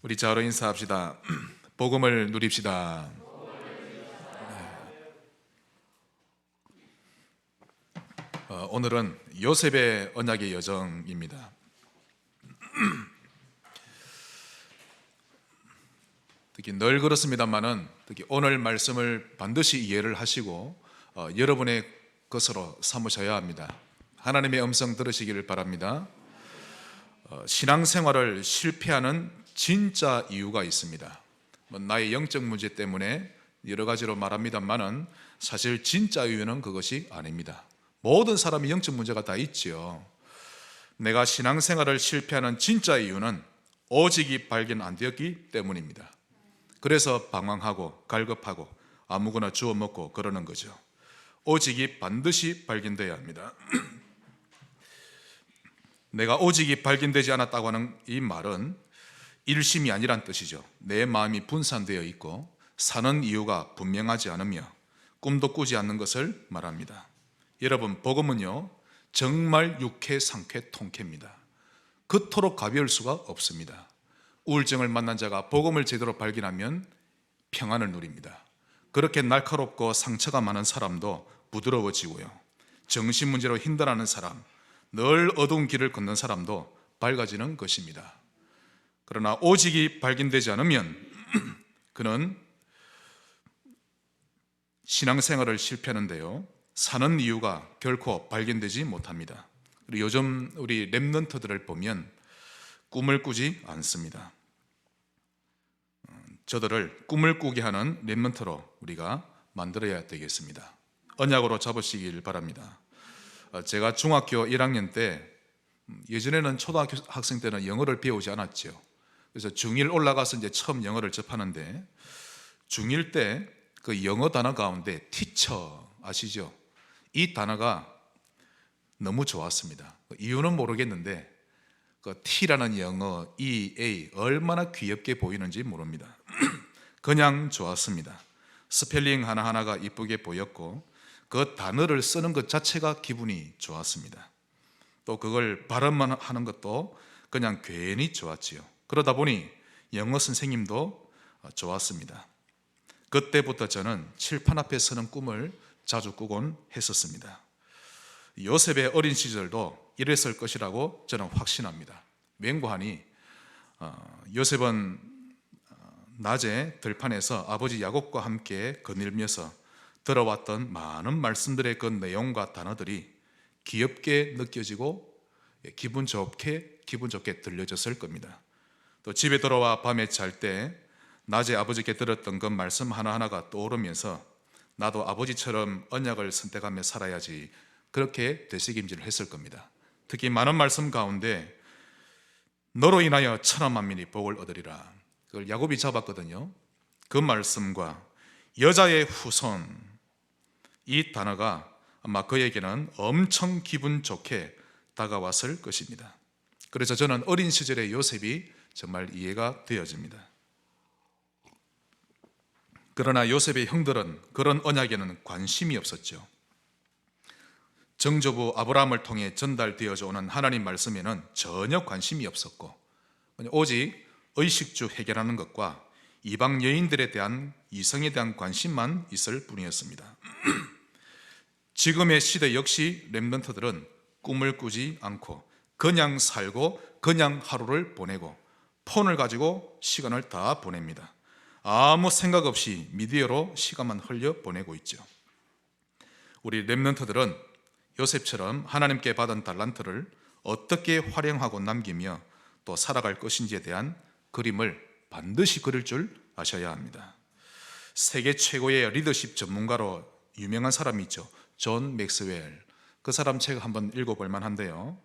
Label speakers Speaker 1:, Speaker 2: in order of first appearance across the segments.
Speaker 1: 우리 자로 인사합시다. 복음을 누립시다. 오늘은 요셉의 언약의 여정입니다. 특히 늘 그렇습니다만은 특히 오늘 말씀을 반드시 이해를 하시고 여러분의 것으로 삼으셔야 합니다. 하나님의 음성 들으시기를 바랍니다. 신앙생활을 실패하는 진짜 이유가 있습니다. 나의 영적 문제 때문에 여러 가지로 말합니다만은 사실 진짜 이유는 그것이 아닙니다. 모든 사람이 영적 문제가 다 있지요. 내가 신앙생활을 실패하는 진짜 이유는 오직이 발견 안 되었기 때문입니다. 그래서 방황하고 갈급하고 아무거나 주워 먹고 그러는 거죠. 오직이 반드시 발견되어야 합니다. 내가 오직이 발견되지 않았다고 하는 이 말은 일심이 아니란 뜻이죠. 내 마음이 분산되어 있고 사는 이유가 분명하지 않으며 꿈도 꾸지 않는 것을 말합니다. 여러분, 복음은요 정말 육회, 상쾌, 통쾌입니다. 그토록 가벼울 수가 없습니다. 우울증을 만난 자가 복음을 제대로 발견하면 평안을 누립니다. 그렇게 날카롭고 상처가 많은 사람도 부드러워지고요, 정신 문제로 힘들어하는 사람, 늘 어두운 길을 걷는 사람도 밝아지는 것입니다. 그러나 오직이 발견되지 않으면 그는 신앙생활을 실패하는데요, 사는 이유가 결코 발견되지 못합니다. 그리고 요즘 우리 렘넌트들을 보면 꿈을 꾸지 않습니다. 저들을 꿈을 꾸게 하는 렘넌트로 우리가 만들어야 되겠습니다. 언약으로 잡으시길 바랍니다. 제가 중학교 1학년 때, 예전에는 초등학교 학생 때는 영어를 배우지 않았죠. 그래서 중1 올라가서 이제 처음 영어를 접하는데, 중1 때 그 영어 단어 가운데 티처 아시죠? 이 단어가 너무 좋았습니다. 이유는 모르겠는데 그 T라는 영어, EA 얼마나 귀엽게 보이는지 모릅니다. 그냥 좋았습니다. 스펠링 하나하나가 이쁘게 보였고 그 단어를 쓰는 것 자체가 기분이 좋았습니다. 또 그걸 발음만 하는 것도 그냥 괜히 좋았지요. 그러다 보니 영어 선생님도 좋았습니다. 그때부터 저는 칠판 앞에 서는 꿈을 자주 꾸곤 했었습니다. 요셉의 어린 시절도 이랬을 것이라고 저는 확신합니다. 맹고하니 요셉은 낮에 들판에서 아버지 야곱과 함께 거닐면서 들어왔던 많은 말씀들의 그 내용과 단어들이 귀엽게 느껴지고 기분 좋게 들려졌을 겁니다. 또 집에 돌아와 밤에 잘 때 낮에 아버지께 들었던 그 말씀 하나하나가 떠오르면서 나도 아버지처럼 언약을 선택하며 살아야지, 그렇게 되새김질을 했을 겁니다. 특히 많은 말씀 가운데 너로 인하여 천하 만민이 복을 얻으리라, 그걸 야곱이 잡았거든요. 그 말씀과 여자의 후손, 이 단어가 아마 그에게는 엄청 기분 좋게 다가왔을 것입니다. 그래서 저는 어린 시절의 요셉이 정말 이해가 되어집니다. 그러나 요셉의 형들은 그런 언약에는 관심이 없었죠. 정조부 아브라함을 통해 전달되어져 오는 하나님 말씀에는 전혀 관심이 없었고 오직 의식주 해결하는 것과 이방 여인들에 대한 이성에 대한 관심만 있을 뿐이었습니다. 지금의 시대 역시 렘넌트들은 꿈을 꾸지 않고 그냥 살고 그냥 하루를 보내고 폰을 가지고 시간을 다 보냅니다. 아무 생각 없이 미디어로 시간만 흘려 보내고 있죠. 우리 렘넌트들은 요셉처럼 하나님께 받은 달란트를 어떻게 활용하고 남기며 또 살아갈 것인지에 대한 그림을 반드시 그릴 줄 아셔야 합니다. 세계 최고의 리더십 전문가로 유명한 사람이 있죠. 존 맥스웰. 그 사람 책 한번 읽어볼 만한데요,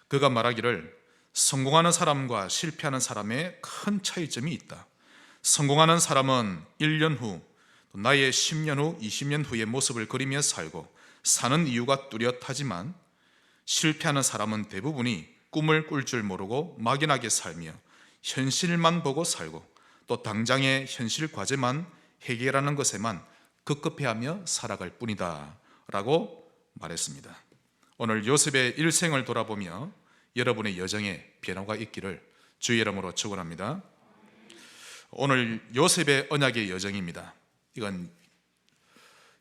Speaker 1: 그가 말하기를 성공하는 사람과 실패하는 사람의 큰 차이점이 있다. 성공하는 사람은 1년 후, 나의 10년 후, 20년 후의 모습을 그리며 살고 사는 이유가 뚜렷하지만 실패하는 사람은 대부분이 꿈을 꿀 줄 모르고 막연하게 살며 현실만 보고 살고 또 당장의 현실 과제만 해결하는 것에만 급급해하며 살아갈 뿐이다 라고 말했습니다. 오늘 요셉의 일생을 돌아보며 여러분의 여정에 변화가 있기를 주의 이름으로 축원합니다. 오늘 요셉의 언약의 여정입니다. 이건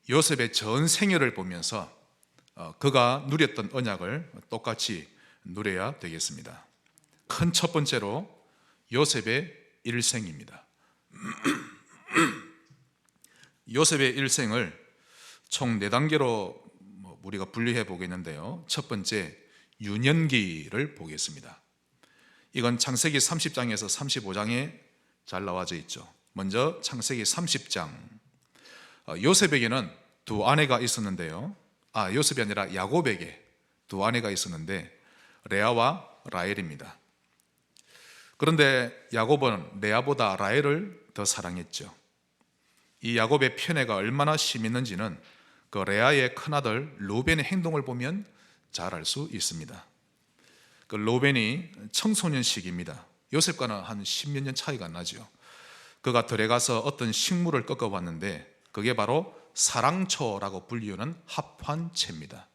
Speaker 1: 요셉의 전 생애를 보면서 그가 누렸던 언약을 똑같이 누려야 되겠습니다. 큰 첫 번째로 요셉의 일생입니다. 요셉의 일생을 총 4단계로 우리가 분류해 보겠는데요. 첫 번째, 유년기를 보겠습니다. 이건 창세기 30장에서 35장에 잘 나와져 있죠. 먼저 창세기 30장. 요셉에게는 두 아내가 있었는데요. 요셉이 아니라 야곱에게 두 아내가 있었는데 레아와 라헬입니다. 그런데 야곱은 레아보다 라헬을 더 사랑했죠. 이 야곱의 편애가 얼마나 심했는지는 그 레아의 큰아들 르우벤의 행동을 보면 잘 알 수 있습니다. 그 르우벤이 청소년 시기입니다. 요셉과는 한 10몇 년 차이가 나죠. 그가 들에 가서 어떤 식물을 꺾어봤는데 그게 바로 사랑초라고 불리우는 합환채입니다.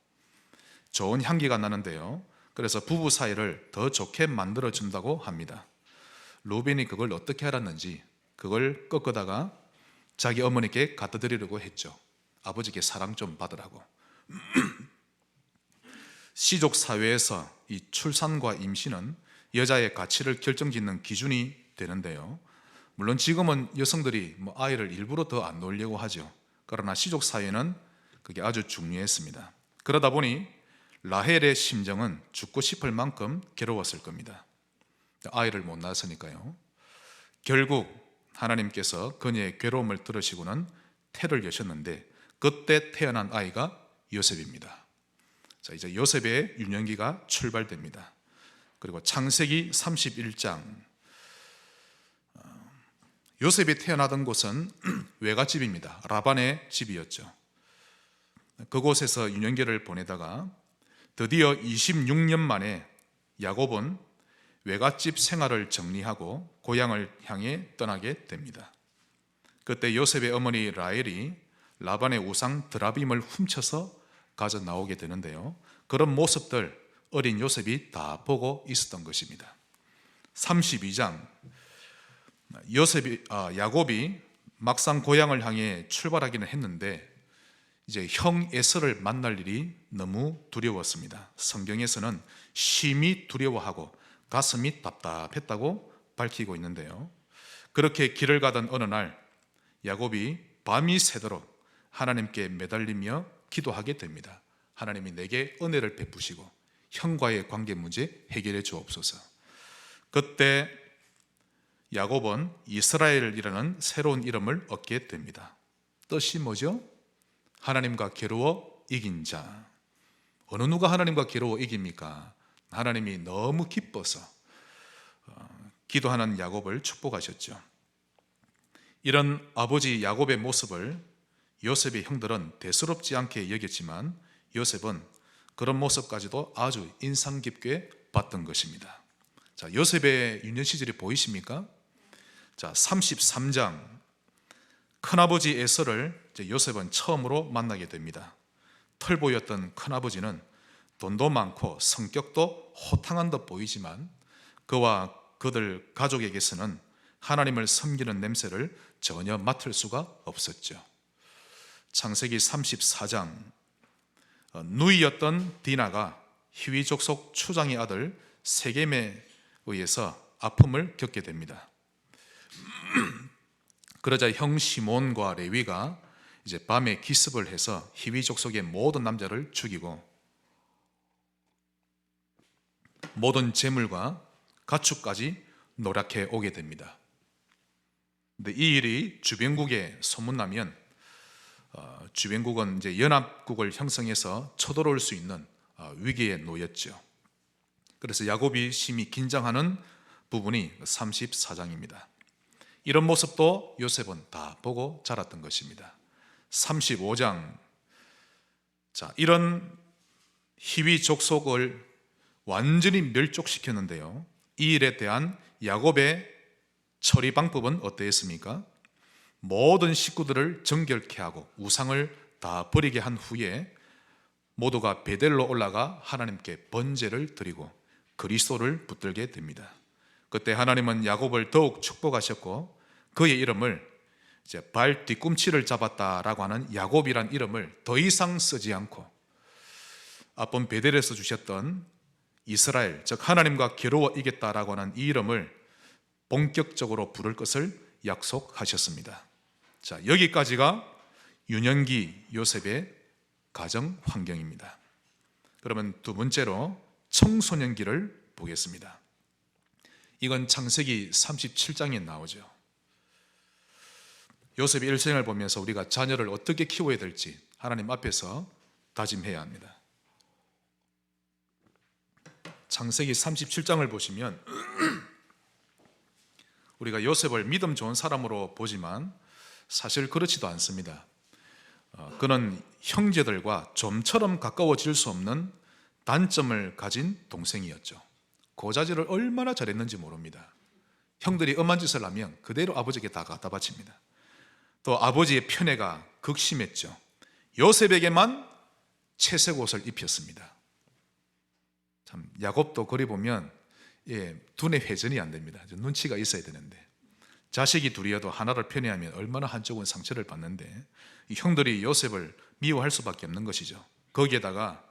Speaker 1: 좋은 향기가 나는데요. 그래서 부부 사이를 더 좋게 만들어준다고 합니다. 르우벤이 그걸 어떻게 알았는지 그걸 꺾어다가 자기 어머니께 갖다 드리려고 했죠. 아버지께 사랑 좀 받으라고. 시족 사회에서 이 출산과 임신은 여자의 가치를 결정짓는 기준이 되는데요. 물론 지금은 여성들이 아이를 일부러 더 안 놓으려고 하죠. 그러나 시족 사회는 그게 아주 중요했습니다. 그러다 보니 라헬의 심정은 죽고 싶을 만큼 괴로웠을 겁니다. 아이를 못 낳았으니까요. 결국 하나님께서 그녀의 괴로움을 들으시고는 태를 여셨는데 그때 태어난 아이가 요셉입니다. 자, 이제 요셉의 유년기가 출발됩니다. 그리고 창세기 31장. 요셉이 태어나던 곳은 외갓집입니다. 라반의 집이었죠. 그곳에서 유년기를 보내다가 드디어 26년 만에 야곱은 외갓집 생활을 정리하고 고향을 향해 떠나게 됩니다. 그때 요셉의 어머니 라헬이 라반의 우상 드라빔을 훔쳐서 가져 나오게 되는데요. 그런 모습들 어린 요셉이 다 보고 있었던 것입니다. 32장. 야곱이 막상 고향을 향해 출발하기는 했는데 이제 형 에서를 만날 일이 너무 두려웠습니다. 성경에서는 심히 두려워하고 가슴이 답답했다고 밝히고 있는데요. 그렇게 길을 가던 어느 날 야곱이 밤이 새도록 하나님께 매달리며 기도하게 됩니다. 하나님이 내게 은혜를 베푸시고 형과의 관계 문제 해결해 주옵소서. 그때 야곱은 이스라엘이라는 새로운 이름을 얻게 됩니다. 뜻이 뭐죠? 하나님과 겨루어 이긴 자. 어느 누가 하나님과 겨루어 이깁니까? 하나님이 너무 기뻐서 기도하는 야곱을 축복하셨죠. 이런 아버지 야곱의 모습을 요셉의 형들은 대수롭지 않게 여겼지만 요셉은 그런 모습까지도 아주 인상 깊게 봤던 것입니다. 자, 요셉의 유년 시절이 보이십니까? 자, 33장. 큰아버지 에서를 요셉은 처음으로 만나게 됩니다. 털보였던 큰아버지는 돈도 많고 성격도 호탕한 듯 보이지만 그와 그들 가족에게서는 하나님을 섬기는 냄새를 전혀 맡을 수가 없었죠. 창세기 34장. 누이였던 디나가 히위 족속 추장의 아들 세겜에 의해서 아픔을 겪게 됩니다. 그러자 형 시몬과 레위가 이제 밤에 기습을 해서 히위 족속의 모든 남자를 죽이고 모든 재물과 가축까지 노략해 오게 됩니다. 근데 이 일이 주변국에 소문나면 주변국은 이제 연합국을 형성해서 쳐들어올 수 있는 위기에 놓였죠. 그래서 야곱이 심히 긴장하는 부분이 34장입니다. 이런 모습도 요셉은 다 보고 자랐던 것입니다. 35장. 자, 이런 히위 족속을 완전히 멸족시켰는데요. 이 일에 대한 야곱의 처리 방법은 어떠했습니까? 모든 식구들을 정결케 하고 우상을 다 버리게 한 후에 모두가 베델로 올라가 하나님께 번제를 드리고 그리스도를 붙들게 됩니다. 그때 하나님은 야곱을 더욱 축복하셨고 그의 이름을 이제 발 뒤꿈치를 잡았다라고 하는 야곱이란 이름을 더 이상 쓰지 않고 앞번 베델에서 주셨던 이스라엘, 즉 하나님과 겨루어 이겼다라고 하는 이 이름을 본격적으로 부를 것을 약속하셨습니다. 자, 여기까지가 유년기 요셉의 가정 환경입니다. 그러면 두 번째로 청소년기를 보겠습니다. 이건 창세기 37장에 나오죠. 요셉의 일생을 보면서 우리가 자녀를 어떻게 키워야 될지 하나님 앞에서 다짐해야 합니다. 창세기 37장을 보시면 우리가 요셉을 믿음 좋은 사람으로 보지만 사실 그렇지도 않습니다. 그는 형제들과 좀처럼 가까워질 수 없는 단점을 가진 동생이었죠. 고자질을 얼마나 잘했는지 모릅니다. 형들이 엄한 짓을 하면 그대로 아버지에게 다 갖다 바칩니다. 또 아버지의 편애가 극심했죠. 요셉에게만 채색 옷을 입혔습니다. 참 야곱도 그리 보면 두뇌 회전이 안 됩니다. 눈치가 있어야 되는데 자식이 둘이어도 하나를 편애하면 얼마나 한쪽은 상처를 받는데 이 형들이 요셉을 미워할 수밖에 없는 것이죠. 거기에다가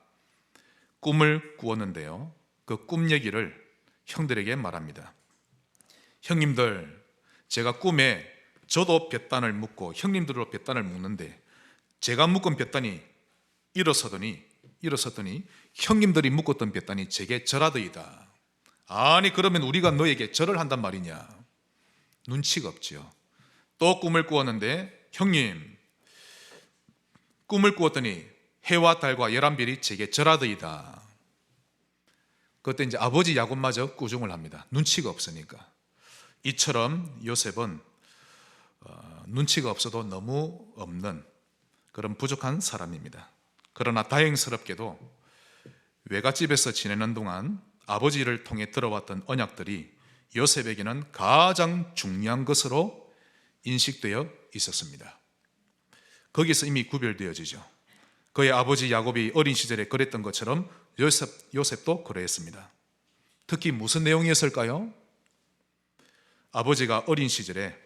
Speaker 1: 꿈을 꾸었는데요, 그 꿈 얘기를 형들에게 말합니다. 형님들, 제가 꿈에 저도 볕단을 묶고 형님들로 볕단을 묶는데 제가 묶은 볕단이 일어서더니 형님들이 묶었던 볕단이 제게 절하더이다. 아니 그러면 우리가 너에게 절을 한단 말이냐. 눈치가 없지요. 또 꿈을 꾸었는데 형님, 꿈을 꾸었더니 해와 달과 11별이 제게 절하더이다. 그때 이제 아버지 야곱마저 꾸중을 합니다. 눈치가 없으니까. 이처럼 요셉은 눈치가 없어도 너무 없는 그런 부족한 사람입니다. 그러나 다행스럽게도 외갓집에서 지내는 동안 아버지를 통해 들어왔던 언약들이 요셉에게는 가장 중요한 것으로 인식되어 있었습니다. 거기서 이미 구별되어지죠. 그의 아버지 야곱이 어린 시절에 그랬던 것처럼 요셉도 그러했습니다. 특히 무슨 내용이었을까요? 아버지가 어린 시절에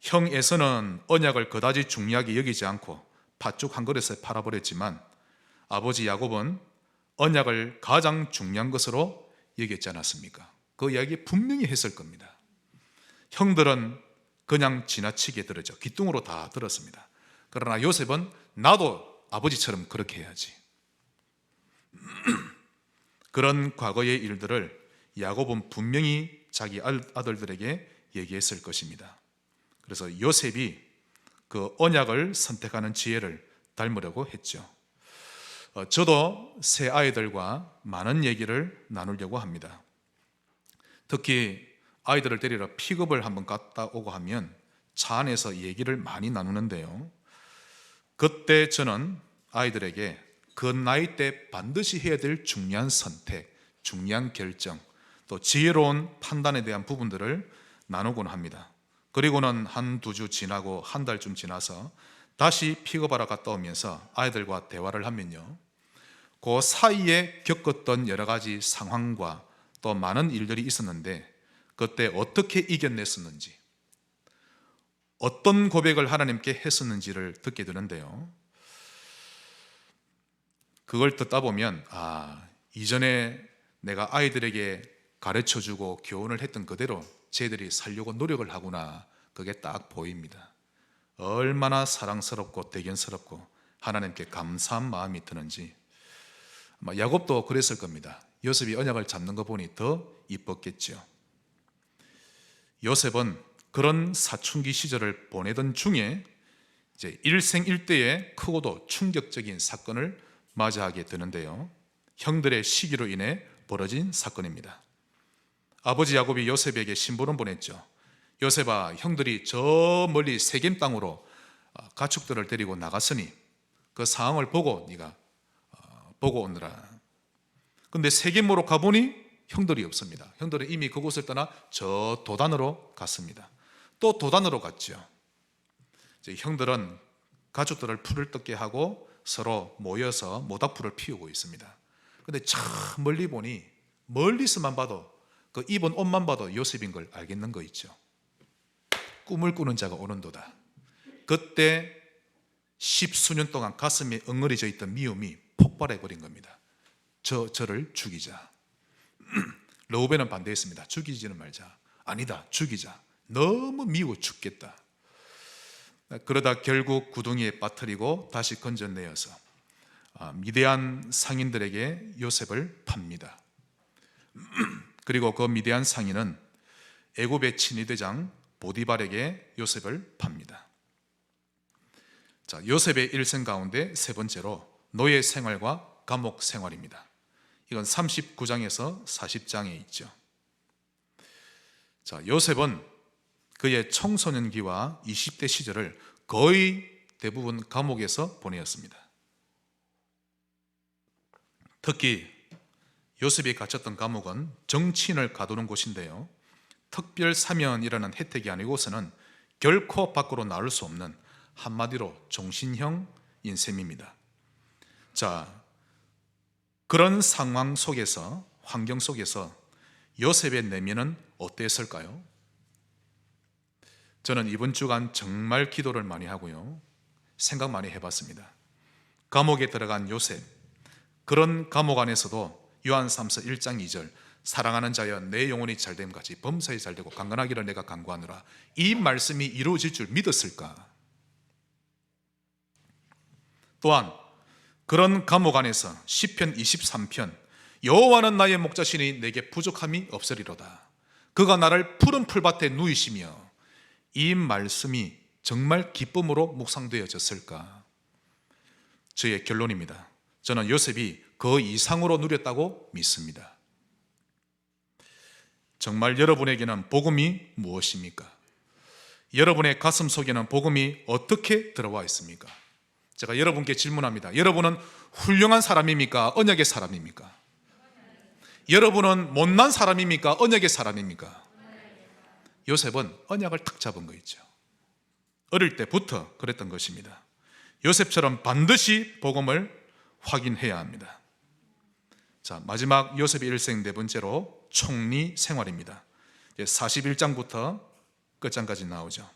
Speaker 1: 형 에서는 언약을 그다지 중요하게 여기지 않고 팥죽 한 그릇에 팔아버렸지만 아버지 야곱은 언약을 가장 중요한 것으로 여겼지 않았습니까? 그 이야기 분명히 했을 겁니다. 형들은 그냥 지나치게 들었죠. 귀뚱으로 다 들었습니다. 그러나 요셉은 나도 아버지처럼 그렇게 해야지. 그런 과거의 일들을 야곱은 분명히 자기 아들들에게 얘기했을 것입니다. 그래서 요셉이 그 언약을 선택하는 지혜를 닮으려고 했죠. 저도 새 아이들과 많은 얘기를 나누려고 합니다. 특히 아이들을 데리러 픽업을 한번 갔다 오고 하면 차 안에서 얘기를 많이 나누는데요, 그때 저는 아이들에게 그 나이 때 반드시 해야 될 중요한 선택, 중요한 결정, 또 지혜로운 판단에 대한 부분들을 나누곤 합니다. 그리고는 한두 주 지나고 한 달쯤 지나서 다시 픽업하러 갔다 오면서 아이들과 대화를 하면요, 그 사이에 겪었던 여러 가지 상황과 또 많은 일들이 있었는데 그때 어떻게 이겨냈었는지, 어떤 고백을 하나님께 했었는지를 듣게 되는데요, 그걸 듣다 보면 이전에 내가 아이들에게 가르쳐주고 교훈을 했던 그대로 쟤들이 살려고 노력을 하구나, 그게 딱 보입니다. 얼마나 사랑스럽고 대견스럽고 하나님께 감사한 마음이 드는지. 아마 야곱도 그랬을 겁니다. 요셉이 언약을 잡는 거 보니 더 이뻤겠죠. 요셉은 그런 사춘기 시절을 보내던 중에 이제 일생일대의 크고도 충격적인 사건을 맞이하게 되는데요, 형들의 시기로 인해 벌어진 사건입니다. 아버지 야곱이 요셉에게 신부름 보냈죠. 요셉아, 형들이 저 멀리 세겜 땅으로 가축들을 데리고 나갔으니 그 상황을 보고 네가 보고 오느라. 근데 세겜으로 가보니 형들이 없습니다. 형들은 이미 그곳을 떠나 저 도단으로 갔습니다. 또 도단으로 갔죠. 이제 형들은 가축들을 풀을 뜯게 하고 서로 모여서 모닥불을 피우고 있습니다. 근데 참 멀리 보니, 멀리서만 봐도 그 입은 옷만 봐도 요셉인 걸 알겠는 거 있죠. 꿈을 꾸는 자가 오는도다. 그때 10수년 동안 가슴에 엉거리져 있던 미움이 폭발해 버린 겁니다. 저를 죽이자. 르우벤은 반대했습니다. 죽이지는 말자. 아니다, 죽이자. 너무 미워 죽겠다. 그러다 결국 구덩이에 빠뜨리고 다시 건져내어서 미디안 상인들에게 요셉을 팝니다. 그리고 그 미디안 상인은 애굽의 친위대장 보디발에게 요셉을 팝니다. 자, 요셉의 일생 가운데 세 번째로 노예 생활과 감옥 생활입니다. 이건 39장에서 40장에 있죠. 자, 요셉은 그의 청소년기와 20대 시절을 거의 대부분 감옥에서 보내었습니다. 특히 요셉이 갇혔던 감옥은 정치인을 가두는 곳인데요, 특별 사면이라는 혜택이 아니고서는 결코 밖으로 나올 수 없는, 한마디로 종신형인 셈입니다. 자, 그런 상황 속에서, 환경 속에서 요셉의 내면은 어땠을까요? 저는 이번 주간 정말 기도를 많이 하고요, 생각 많이 해봤습니다. 감옥에 들어간 요셉, 그런 감옥 안에서도 요한삼서 1장 2절 사랑하는 자여 내 영혼이 잘됨 같이 범사에 잘되고 강건하기를 내가 간구하노라, 이 말씀이 이루어질 줄 믿었을까? 또한 그런 감옥 안에서 시편 23편 여호와는 나의 목자시니 내게 부족함이 없으리로다, 그가 나를 푸른 풀밭에 누이시며, 이 말씀이 정말 기쁨으로 묵상되어졌을까? 저의 결론입니다. 저는 요셉이 그 이상으로 누렸다고 믿습니다. 정말 여러분에게는 복음이 무엇입니까? 여러분의 가슴 속에는 복음이 어떻게 들어와 있습니까? 제가 여러분께 질문합니다. 여러분은 훌륭한 사람입니까? 언약의 사람입니까? 여러분은 못난 사람입니까? 언약의 사람입니까? 요셉은 언약을 탁 잡은 거 있죠. 어릴 때부터 그랬던 것입니다. 요셉처럼 반드시 복음을 확인해야 합니다. 자, 마지막 요셉의 일생 네 번째로 총리 생활입니다. 41장부터 끝장까지 나오죠.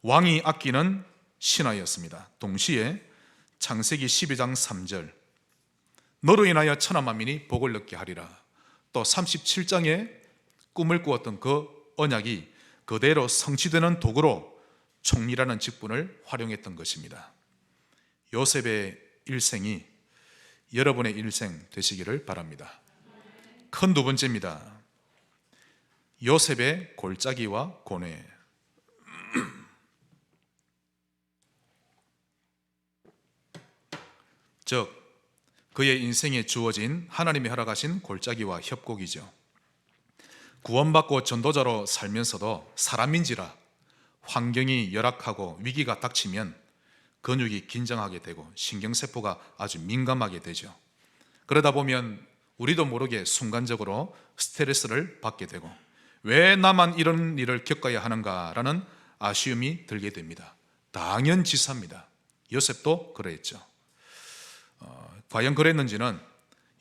Speaker 1: 왕이 아끼는 신하였습니다. 동시에 창세기 12장 3절 너로 인하여 천하 만민이 복을 얻게 하리라, 또 37장에 꿈을 꾸었던 그 언약이 그대로 성취되는 도구로 총리라는 직분을 활용했던 것입니다. 요셉의 일생이 여러분의 일생 되시기를 바랍니다. 큰 두 번째입니다. 요셉의 골짜기와 고뇌. 즉 그의 인생에 주어진 하나님이 허락하신 골짜기와 협곡이죠. 구원받고 전도자로 살면서도 사람인지라 환경이 열악하고 위기가 닥치면 근육이 긴장하게 되고 신경세포가 아주 민감하게 되죠. 그러다 보면 우리도 모르게 순간적으로 스트레스를 받게 되고 왜 나만 이런 일을 겪어야 하는가라는 아쉬움이 들게 됩니다. 당연지사입니다. 요셉도 그랬죠. 과연 그랬는지는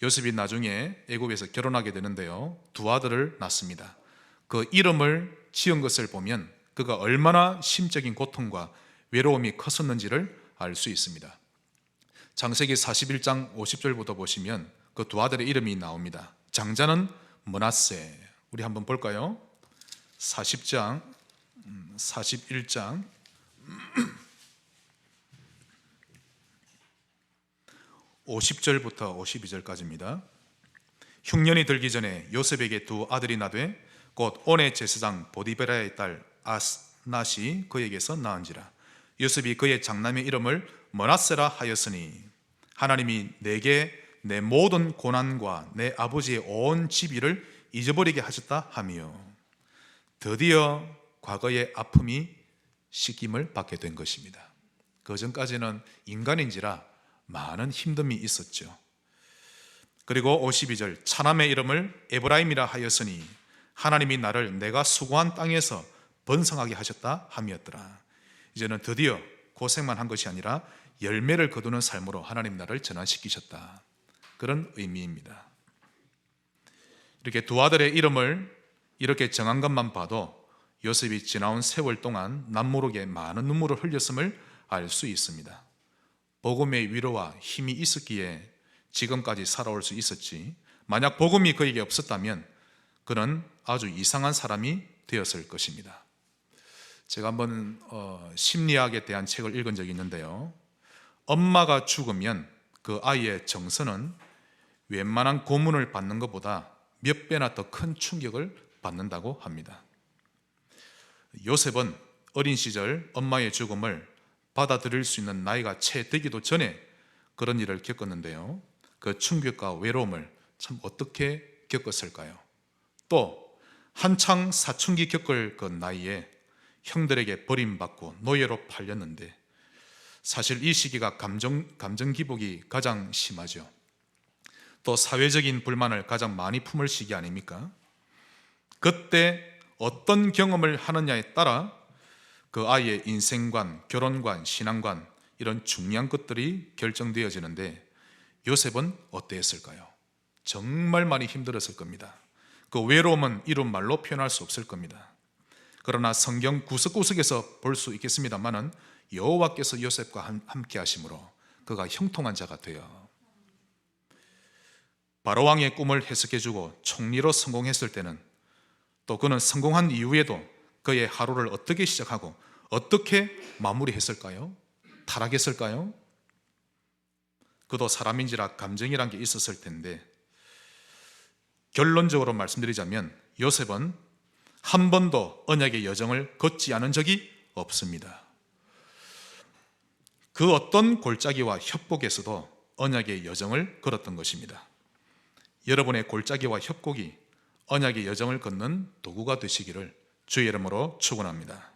Speaker 1: 요셉이 나중에 애굽에서 결혼하게 되는데요, 두 아들을 낳습니다. 그 이름을 지은 것을 보면 그가 얼마나 심적인 고통과 외로움이 컸었는지를 알 수 있습니다. 창세기 41장 50절부터 보시면 그 두 아들의 이름이 나옵니다. 장자는 므낫세. 우리 한번 볼까요? 41장 50절부터 52절까지입니다. 흉년이 들기 전에 요셉에게 두 아들이 나되 곧 온의 제사장 보디베라의 딸 아스낫이 그에게서 낳은지라. 요셉이 그의 장남의 이름을 므낫세라 하였으니 하나님이 내게 내 모든 고난과 내 아버지의 온 집의를 잊어버리게 하셨다 하며, 드디어 과거의 아픔이 씻김을 받게 된 것입니다. 그 전까지는 인간인지라 많은 힘듦이 있었죠. 그리고 52절 차남의 이름을 에브라임이라 하였으니 하나님이 나를 내가 수고한 땅에서 번성하게 하셨다 함이었더라. 이제는 드디어 고생만 한 것이 아니라 열매를 거두는 삶으로 하나님 나를 전환시키셨다, 그런 의미입니다. 이렇게 두 아들의 이름을 이렇게 정한 것만 봐도 요셉이 지나온 세월 동안 남모르게 많은 눈물을 흘렸음을 알 수 있습니다. 복음의 위로와 힘이 있었기에 지금까지 살아올 수 있었지, 만약 복음이 그에게 없었다면 그는 아주 이상한 사람이 되었을 것입니다. 제가 한번 심리학에 대한 책을 읽은 적이 있는데요, 엄마가 죽으면 그 아이의 정서는 웬만한 고문을 받는 것보다 몇 배나 더 큰 충격을 받는다고 합니다. 요셉은 어린 시절 엄마의 죽음을 받아들일 수 있는 나이가 채 되기도 전에 그런 일을 겪었는데요, 그 충격과 외로움을 참 어떻게 겪었을까요? 또 한창 사춘기 겪을 그 나이에 형들에게 버림받고 노예로 팔렸는데, 사실 이 시기가 감정 기복이 가장 심하죠. 또 사회적인 불만을 가장 많이 품을 시기 아닙니까? 그때 어떤 경험을 하느냐에 따라 그 아이의 인생관, 결혼관, 신앙관, 이런 중요한 것들이 결정되어지는데, 요셉은 어땠을까요? 정말 많이 힘들었을 겁니다. 그 외로움은 이룬 말로 표현할 수 없을 겁니다. 그러나 성경 구석구석에서 볼 수 있겠습니다만은 여호와께서 요셉과 함께 하심으로 그가 형통한 자가 되어 바로왕의 꿈을 해석해주고 총리로 성공했을 때는, 또 그는 성공한 이후에도 그의 하루를 어떻게 시작하고 어떻게 마무리했을까요? 타락했을까요? 그도 사람인지라 감정이란 게 있었을 텐데, 결론적으로 말씀드리자면 요셉은 한 번도 언약의 여정을 걷지 않은 적이 없습니다. 그 어떤 골짜기와 협곡에서도 언약의 여정을 걸었던 것입니다. 여러분의 골짜기와 협곡이 언약의 여정을 걷는 도구가 되시기를 주의 이름으로 축원합니다.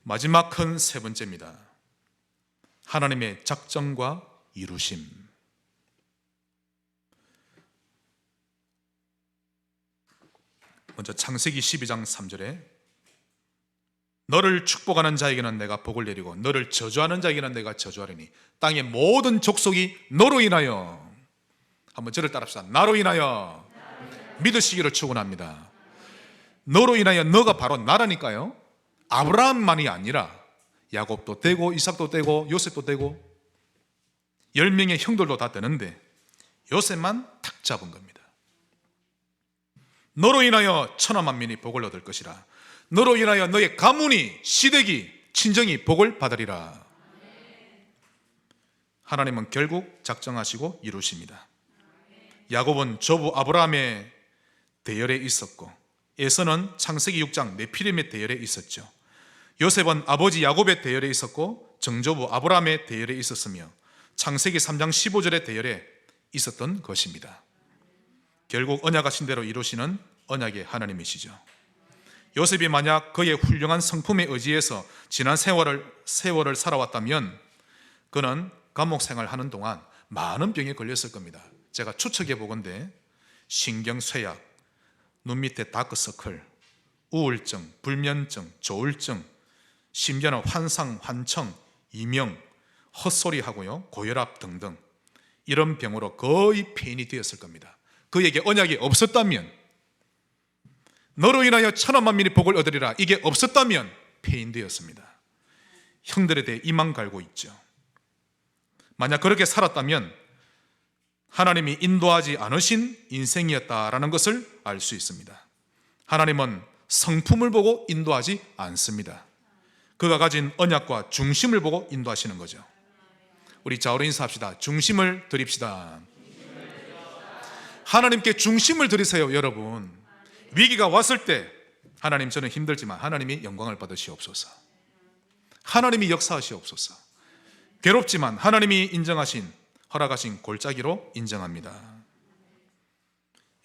Speaker 1: 마지막 큰 세 번째입니다. 하나님의 작정과 이루심. 먼저 창세기 12장 3절에 너를 축복하는 자에게는 내가 복을 내리고 너를 저주하는 자에게는 내가 저주하리니 땅의 모든 족속이 너로 인하여, 한번 저를 따라합시다. 나로 인하여 믿으시기를 축원합니다. 너로 인하여, 너가 바로 나라니까요. 아브라함만이 아니라 야곱도 되고 이삭도 되고 요셉도 되고 10명의 형들도 다 되는데 요셉만 탁 잡은 겁니다. 너로 인하여 천하 만민이 복을 얻을 것이라. 너로 인하여 너의 가문이, 시댁이, 친정이 복을 받으리라. 하나님은 결국 작정하시고 이루십니다. 야곱은 조부 아브라함의 대열에 있었고, 에서는 창세기 6장 네피림의 대열에 있었죠. 요셉은 아버지 야곱의 대열에 있었고 정조부 아브라함의 대열에 있었으며 창세기 3장 15절의 대열에 있었던 것입니다. 결국 언약하신 대로 이루시는 언약의 하나님이시죠. 요셉이 만약 그의 훌륭한 성품에 의지해서 지난 세월을 살아왔다면 그는 감옥 생활하는 동안 많은 병에 걸렸을 겁니다. 제가 추측해 보건대 신경쇠약, 눈 밑에 다크서클, 우울증, 불면증, 조울증, 심지어는 환상, 환청, 이명, 헛소리하고요, 고혈압 등등 이런 병으로 거의 폐인이 되었을 겁니다. 그에게 언약이 없었다면, 너로 인하여 천하 만민이 복을 얻으리라, 이게 없었다면 폐인되었습니다. 형들에 대해 이만 갈고 있죠. 만약 그렇게 살았다면 하나님이 인도하지 않으신 인생이었다라는 것을 알 수 있습니다. 하나님은 성품을 보고 인도하지 않습니다. 그가 가진 언약과 중심을 보고 인도하시는 거죠. 우리 좌우로 인사합시다. 중심을 드립시다. 하나님께 중심을 드리세요. 여러분, 위기가 왔을 때 하나님, 저는 힘들지만 하나님이 영광을 받으시옵소서. 하나님이 역사하시옵소서. 괴롭지만 하나님이 인정하신, 허락하신 골짜기로 인정합니다.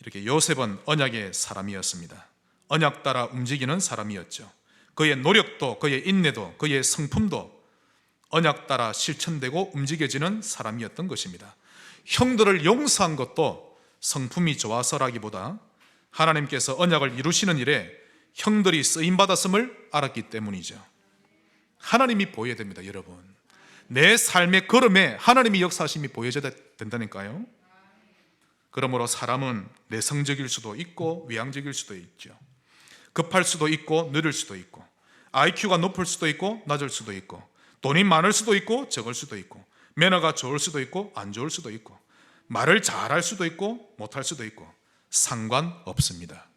Speaker 1: 이렇게 요셉은 언약의 사람이었습니다. 언약 따라 움직이는 사람이었죠. 그의 노력도, 그의 인내도, 그의 성품도 언약 따라 실천되고 움직여지는 사람이었던 것입니다. 형들을 용서한 것도 성품이 좋아서라기보다 하나님께서 언약을 이루시는 일에 형들이 쓰임받았음을 알았기 때문이죠. 하나님이 보여야 됩니다. 여러분, 내 삶의 걸음에 하나님이 역사하심이 보여져야 된다니까요. 그러므로 사람은 내성적일 수도 있고 외향적일 수도 있죠. 급할 수도 있고 느릴 수도 있고, IQ가 높을 수도 있고 낮을 수도 있고, 돈이 많을 수도 있고 적을 수도 있고, 매너가 좋을 수도 있고 안 좋을 수도 있고, 말을 잘할 수도 있고 못할 수도 있고, 상관없습니다.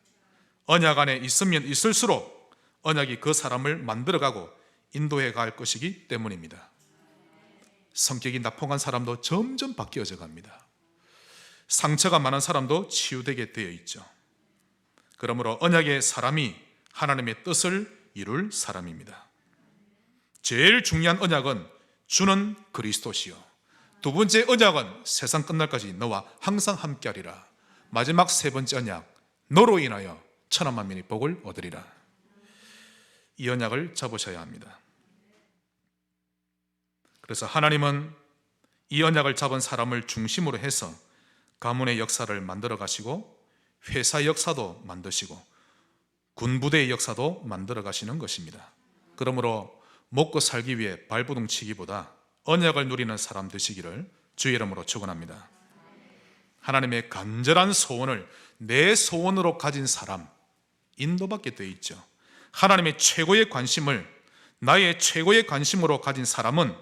Speaker 1: 언약 안에 있으면 있을수록 언약이 그 사람을 만들어가고 인도해 갈 것이기 때문입니다. 성격이 나쁜 사람도 점점 바뀌어져 갑니다. 상처가 많은 사람도 치유되게 되어 있죠. 그러므로 언약의 사람이 하나님의 뜻을 이룰 사람입니다. 제일 중요한 언약은 주는 그리스도시요, 두 번째 언약은 세상 끝날까지 너와 항상 함께하리라. 마지막 세 번째 언약, 너로 인하여 천하 만민이 복을 얻으리라. 이 언약을 잡으셔야 합니다. 그래서 하나님은 이 언약을 잡은 사람을 중심으로 해서 가문의 역사를 만들어 가시고, 회사 역사도 만드시고, 군부대의 역사도 만들어 가시는 것입니다. 그러므로 먹고 살기 위해 발버둥 치기보다 언약을 누리는 사람 되시기를 주의 이름으로 축원합니다. 하나님의 간절한 소원을 내 소원으로 가진 사람, 인도받게 되어 있죠. 하나님의 최고의 관심을 나의 최고의 관심으로 가진 사람은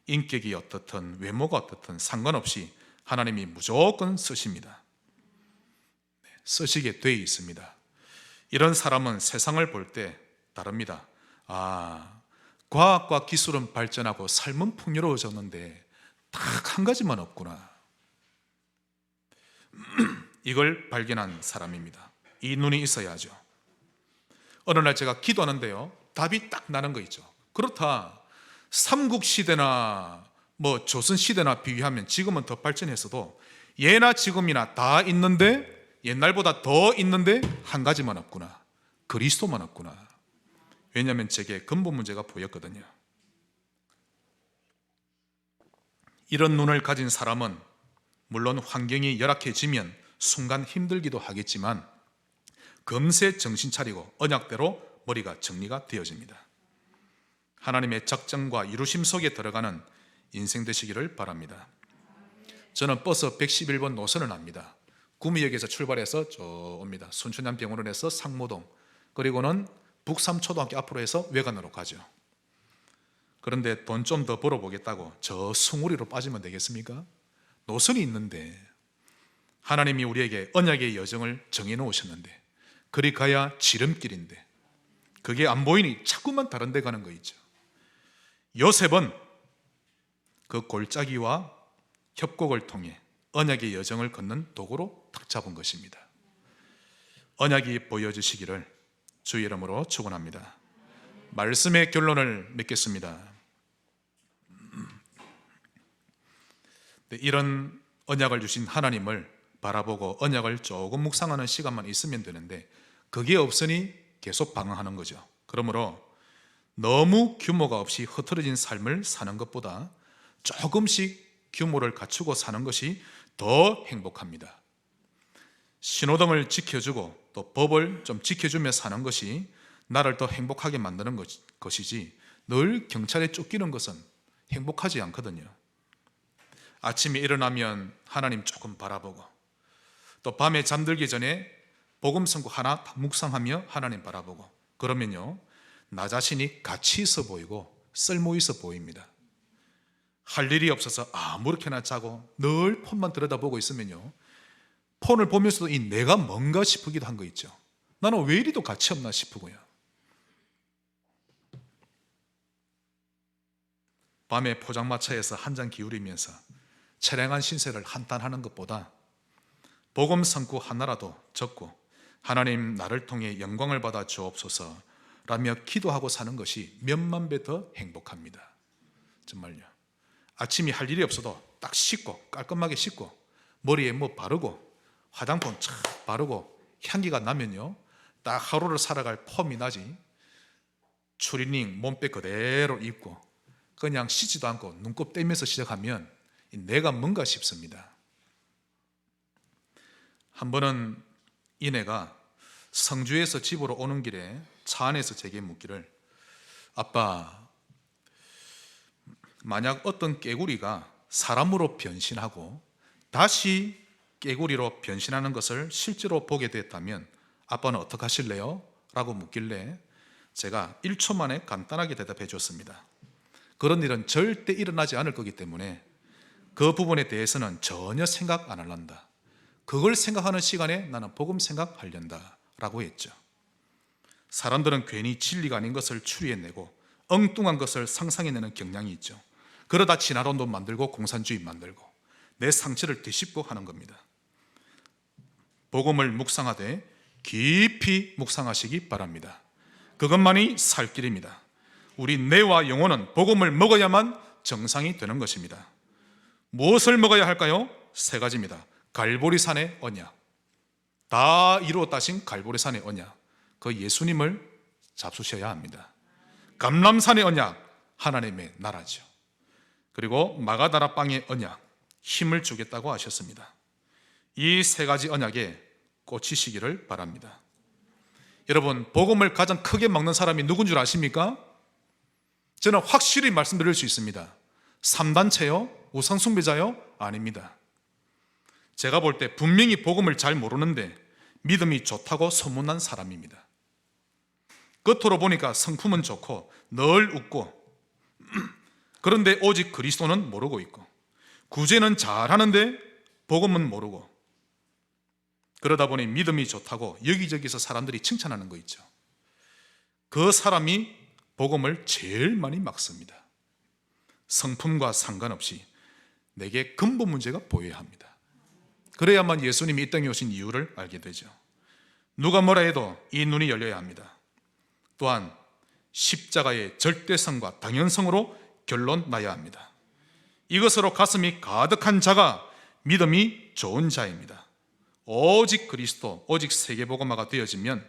Speaker 1: 인격이 어떻든 외모가 어떻든 상관없이 하나님이 무조건 쓰십니다. 쓰시게 되어 있습니다. 이런 사람은 세상을 볼 때 다릅니다. 과학과 기술은 발전하고 삶은 풍요로워졌는데 딱 한 가지만 없구나. 이걸 발견한 사람입니다. 이 눈이 있어야죠. 어느 날 제가 기도하는데요, 답이 딱 나는 거 있죠. 그렇다, 삼국시대나 조선시대나 비교하면 지금은 더 발전했어도 예나 지금이나 다 있는데, 옛날보다 더 있는데 한 가지만 없구나. 그리스도만 없구나. 왜냐하면 제게 근본 문제가 보였거든요. 이런 눈을 가진 사람은 물론 환경이 열악해지면 순간 힘들기도 하겠지만 금세 정신 차리고 언약대로 머리가 정리가 되어집니다. 하나님의 작정과 이루심 속에 들어가는 인생 되시기를 바랍니다. 저는 버스 111번 노선을 압니다. 구미역에서 출발해서 저 옵니다. 순천향병원에서 상무동, 그리고는 북삼초등학교 앞으로 해서 외관으로 가죠. 그런데 돈 좀 더 벌어보겠다고 저 숭우리로 빠지면 되겠습니까? 노선이 있는데, 하나님이 우리에게 언약의 여정을 정해놓으셨는데, 그리 가야 지름길인데 그게 안 보이니 자꾸만 다른 데 가는 거 있죠. 요셉은 그 골짜기와 협곡을 통해 언약의 여정을 걷는 도구로 탁 잡은 것입니다. 언약이 보여주시기를 주의 이름으로 축원합니다. 말씀의 결론을 맺겠습니다. 이런 언약을 주신 하나님을 바라보고 언약을 조금 묵상하는 시간만 있으면 되는데, 그게 없으니 계속 방황하는 거죠. 그러므로 너무 규모가 없이 흐트러진 삶을 사는 것보다 조금씩 규모를 갖추고 사는 것이 더 행복합니다. 신호등을 지켜주고 또 법을 좀 지켜주며 사는 것이 나를 더 행복하게 만드는 것이지, 늘 경찰에 쫓기는 것은 행복하지 않거든요. 아침에 일어나면 하나님 조금 바라보고, 또 밤에 잠들기 전에 복음 선고 하나 묵상하며 하나님 바라보고, 그러면요 나 자신이 가치 있어 보이고 쓸모 있어 보입니다. 할 일이 없어서 아무렇게나 자고 늘 폰만 들여다보고 있으면요, 폰을 보면서도 이 내가 뭔가 싶기도 한 거 있죠. 나는 왜 이리도 가치 없나 싶고요. 밤에 포장마차에서 한 잔 기울이면서 처량한 신세를 한탄하는 것보다 복음 선구 하나라도 적고 하나님 나를 통해 영광을 받아 주옵소서 라며 기도하고 사는 것이 몇만 배 더 행복합니다. 정말요. 아침에 할 일이 없어도 딱 씻고 깔끔하게 씻고 머리에 바르고 화장품 착 바르고 향기가 나면요, 딱 하루를 살아갈 폼이 나지. 추리닝 몸빼 그대로 입고 그냥 씻지도 않고 눈곱 떼면서 시작하면 내가 뭔가 싶습니다. 한 번은 이내가 성주에서 집으로 오는 길에 차 안에서 제게 묻기를, 아빠, 만약 어떤 깨구리가 사람으로 변신하고 다시 깨구리로 변신하는 것을 실제로 보게 됐다면 아빠는 어떻게 하실래요? 라고 묻길래 제가 1초 만에 간단하게 대답해 줬습니다. 그런 일은 절대 일어나지 않을 거기 때문에 그 부분에 대해서는 전혀 생각 안 할란다. 그걸 생각하는 시간에 나는 복음 생각하련다 라고 했죠. 사람들은 괜히 진리가 아닌 것을 추리해내고 엉뚱한 것을 상상해내는 경향이 있죠. 그러다 진화론도 만들고 공산주의 만들고 내 상처를 뒤집고 하는 겁니다. 복음을 묵상하되 깊이 묵상하시기 바랍니다. 그것만이 살 길입니다. 우리 뇌와 영혼은 복음을 먹어야만 정상이 되는 것입니다. 무엇을 먹어야 할까요? 3가지입니다. 갈보리산의 언약, 다 이루었다신 갈보리산의 언약, 그 예수님을 잡수셔야 합니다. 감람산의 언약, 하나님의 나라죠. 그리고 마가다라 빵의 언약, 힘을 주겠다고 하셨습니다. 이 3가지 언약에 꽂히시기를 바랍니다. 여러분, 복음을 가장 크게 먹는 사람이 누군 줄 아십니까? 저는 확실히 말씀드릴 수 있습니다. 3단체요? 우상숭배자요? 아닙니다. 제가 볼 때 분명히 복음을 잘 모르는데 믿음이 좋다고 소문난 사람입니다. 겉으로 보니까 성품은 좋고 늘 웃고 그런데 오직 그리스도는 모르고 있고 구제는 잘하는데 복음은 모르고 그러다 보니 믿음이 좋다고 여기저기서 사람들이 칭찬하는 거 있죠. 그 사람이 복음을 제일 많이 막습니다. 성품과 상관없이 내게 근본 문제가 보여야 합니다. 그래야만 예수님이 이 땅에 오신 이유를 알게 되죠. 누가 뭐라 해도 이 눈이 열려야 합니다. 또한 십자가의 절대성과 당연성으로 결론 나야 합니다. 이것으로 가슴이 가득한 자가 믿음이 좋은 자입니다. 오직 그리스도, 오직 세계복음화가 되어지면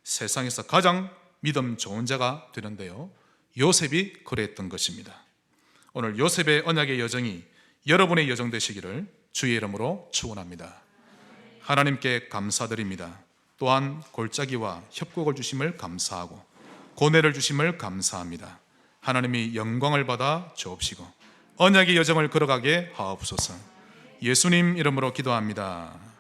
Speaker 1: 세상에서 가장 믿음 좋은 자가 되는데요, 요셉이 그랬던 것입니다. 오늘 요셉의 언약의 여정이 여러분의 여정 되시기를 주의 이름으로 축원합니다. 하나님께 감사드립니다. 또한 골짜기와 협곡을 주심을 감사하고 고뇌를 주심을 감사합니다. 하나님이 영광을 받아 주옵시고 언약의 여정을 걸어가게 하옵소서. 예수님 이름으로 기도합니다.